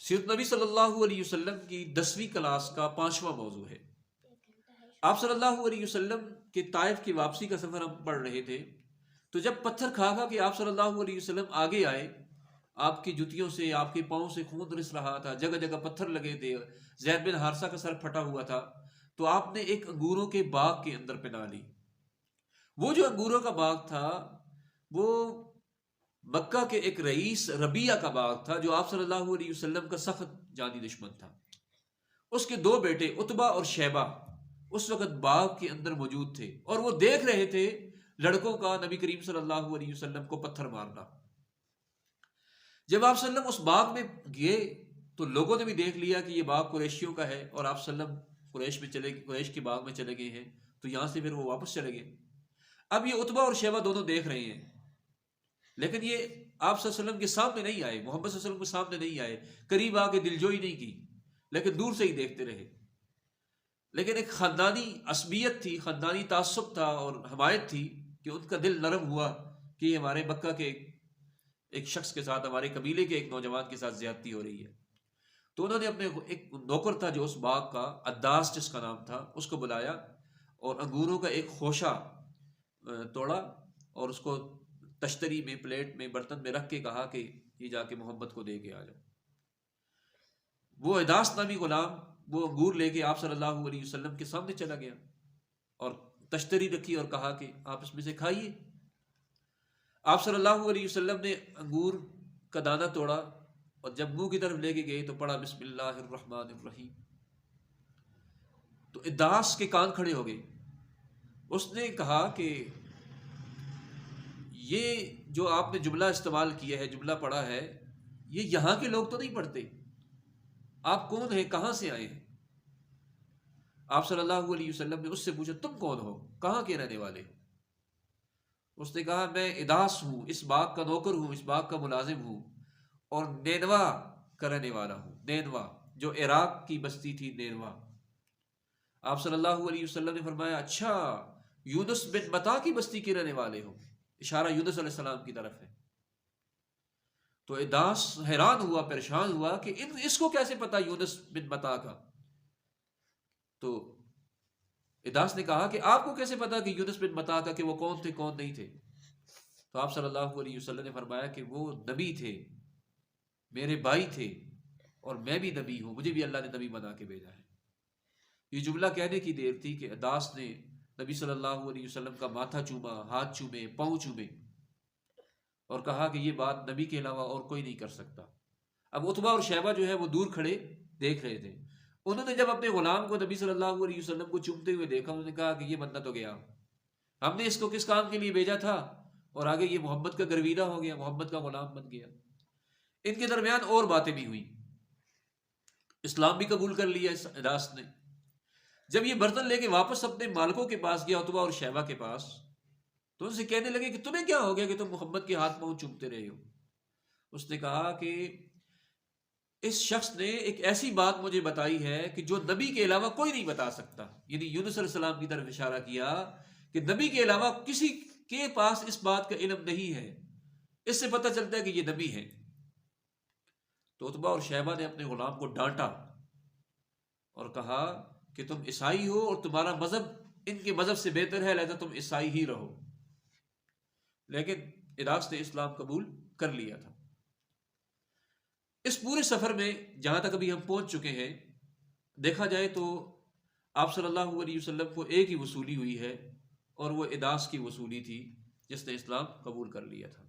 سیرت نبی صلی اللہ علیہ وسلم کی 10ویں کلاس کا 5واں موضوع ہے۔ آپ صلی اللہ علیہ وسلم کے طائف کی واپسی کا سفر ہم پڑھ رہے تھے، تو جب پتھر کھا کھا کہ آپ صلی اللہ علیہ وسلم آگے آئے، آپ کی جوتیوں سے، آپ کے پاؤں سے خون رس رہا تھا، جگہ جگہ پتھر لگے تھے، زید بن حارثہ کا سر پھٹا ہوا تھا، تو آپ نے ایک انگوروں کے باغ کے اندر پناہ لی۔ وہ جو انگوروں کا باغ تھا وہ مکہ کے ایک رئیس ربیعہ کا باغ تھا، جو آپ صلی اللہ علیہ وسلم کا سخت جانی دشمن تھا۔ اس کے 2 بیٹے عتبہ اور شیبہ اس وقت باغ کے اندر موجود تھے، اور وہ دیکھ رہے تھے لڑکوں کا نبی کریم صلی اللہ علیہ وسلم کو پتھر مارنا۔ جب آپ صلی اللہ علیہ وسلم اس باغ میں گئے تو لوگوں نے بھی دیکھ لیا کہ یہ باغ قریشیوں کا ہے، اور آپ صلی اللہ علیہ وسلم قریش کے باغ میں چلے گئے ہیں، تو یہاں سے پھر وہ واپس چلے گئے۔ اب یہ عتبہ اور شیبہ دونوں دیکھ رہے ہیں، لیکن یہ آپ صلی اللہ علیہ وسلم کے سامنے نہیں آئے، محمد صلی اللہ علیہ وسلم کے سامنے نہیں آئے، قریب آ کے دلجوئی نہیں کی، لیکن دور سے ہی دیکھتے رہے۔ لیکن ایک خاندانی عصبیت تھی، خاندانی تعصب تھا اور حمایت تھی کہ ان کا دل نرم ہوا کہ یہ ہمارے مکہ کے ایک شخص کے ساتھ، ہمارے قبیلے کے ایک نوجوان کے ساتھ زیادتی ہو رہی ہے۔ تو انہوں نے اپنے ایک نوکر تھا جو اس باغ کا، عداس جس کا نام تھا، اس کو بلایا اور انگوروں کا ایک خوشہ توڑا اور اس کو تشتری میں، پلیٹ میں، برتن میں رکھ کے کہا کہ یہ جا کے محمد کو دے کے آ جاؤ۔ وہ عداس نامی غلام وہ انگور لے کے آپ صلی اللہ علیہ وسلم کے سامنے چلا گیا اور تشتری رکھی اور کہا کہ آپ اس میں سے کھائیے۔ آپ صلی اللہ علیہ وسلم نے انگور کا دانہ توڑا اور جب منہ کی طرف لے کے گئے تو پڑھا بسم اللہ الرحمن الرحیم، تو عداس کے کان کھڑے ہو گئے۔ اس نے کہا کہ یہ جو آپ نے جملہ استعمال کیا ہے، جملہ پڑھا ہے، یہ یہاں کے لوگ تو نہیں پڑھتے، آپ کون ہیں، کہاں سے آئے ہیں؟ آپ صلی اللہ علیہ وسلم نے اس سے پوچھا تم کون ہو، کہاں کے رہنے والے ہو؟ اس نے کہا میں عداس ہوں، اس باغ کا نوکر ہوں، اس باغ کا ملازم ہوں، اور نینوا کا رہنے والا ہوں۔ نینوا جو عراق کی بستی تھی، نینوا۔ آپ صلی اللہ علیہ وسلم نے فرمایا اچھا، یونس بن متا کی بستی کے رہنے والے ہو، اشارہ یونس علیہ السلام کی طرف ہے۔ تو عداس حیران ہوا، پریشان ہوا کہ اس کو کیسے پتا یونس بن متا کا؟ تو عداس نے کہا کہ آپ کو کیسے پتا کہ یونس بن متا کا، کہ وہ کون تھے کون نہیں تھے؟ تو آپ صلی اللہ علیہ وسلم نے فرمایا کہ وہ نبی تھے، میرے بھائی تھے، اور میں بھی نبی ہوں، مجھے بھی اللہ نے نبی بنا کے بھیجا ہے۔ یہ جملہ کہنے کی دیر تھی کہ عداس نے نبی صلی اللہ علیہ وسلم کا ماتھا چوما، ہاتھ چومے، پاؤں چومے، اور کہا کہ یہ بات نبی کے علاوہ اور کوئی نہیں کر سکتا۔ اب عتبہ اور شیبہ جو ہے وہ دور کھڑے دیکھ رہے تھے۔ انہوں نے جب اپنے غلام کو نبی صلی اللہ علیہ وسلم کو چومتے ہوئے دیکھا، انہوں نے کہا کہ یہ بندہ تو گیا، ہم نے اس کو کس کام کے لیے بھیجا تھا، اور آگے یہ محمد کا گرویدہ ہو گیا، محمد کا غلام بن گیا۔ ان کے درمیان اور باتیں بھی ہوئی، اسلام بھی قبول کر لیا اس عداس نے۔ جب یہ برتن لے کے واپس اپنے مالکوں کے پاس گیا، عتبہ اور شیبہ کے پاس، تو ان سے کہنے لگے کہ تمہیں کیا ہو گیا کہ تم محمد کے ہاتھ پاؤں چومتے رہے ہو؟ اس نے کہا کہ اس شخص نے ایک ایسی بات مجھے بتائی ہے کہ جو نبی کے علاوہ کوئی نہیں بتا سکتا، یعنی یونس علیہ السلام کی طرف اشارہ کیا کہ نبی کے علاوہ کسی کے پاس اس بات کا علم نہیں ہے، اس سے پتہ چلتا ہے کہ یہ نبی ہے۔ تو عتبہ اور شیبہ نے اپنے غلام کو ڈانٹا اور کہا کہ تم عیسائی ہو اور تمہارا مذہب ان کے مذہب سے بہتر ہے، لہذا تم عیسائی ہی رہو۔ لیکن عداس نے اسلام قبول کر لیا تھا۔ اس پورے سفر میں جہاں تک ابھی ہم پہنچ چکے ہیں، دیکھا جائے تو آپ صلی اللہ علیہ وسلم کو ایک ہی وصولی ہوئی ہے، اور وہ عداس کی وصولی تھی جس نے اسلام قبول کر لیا تھا۔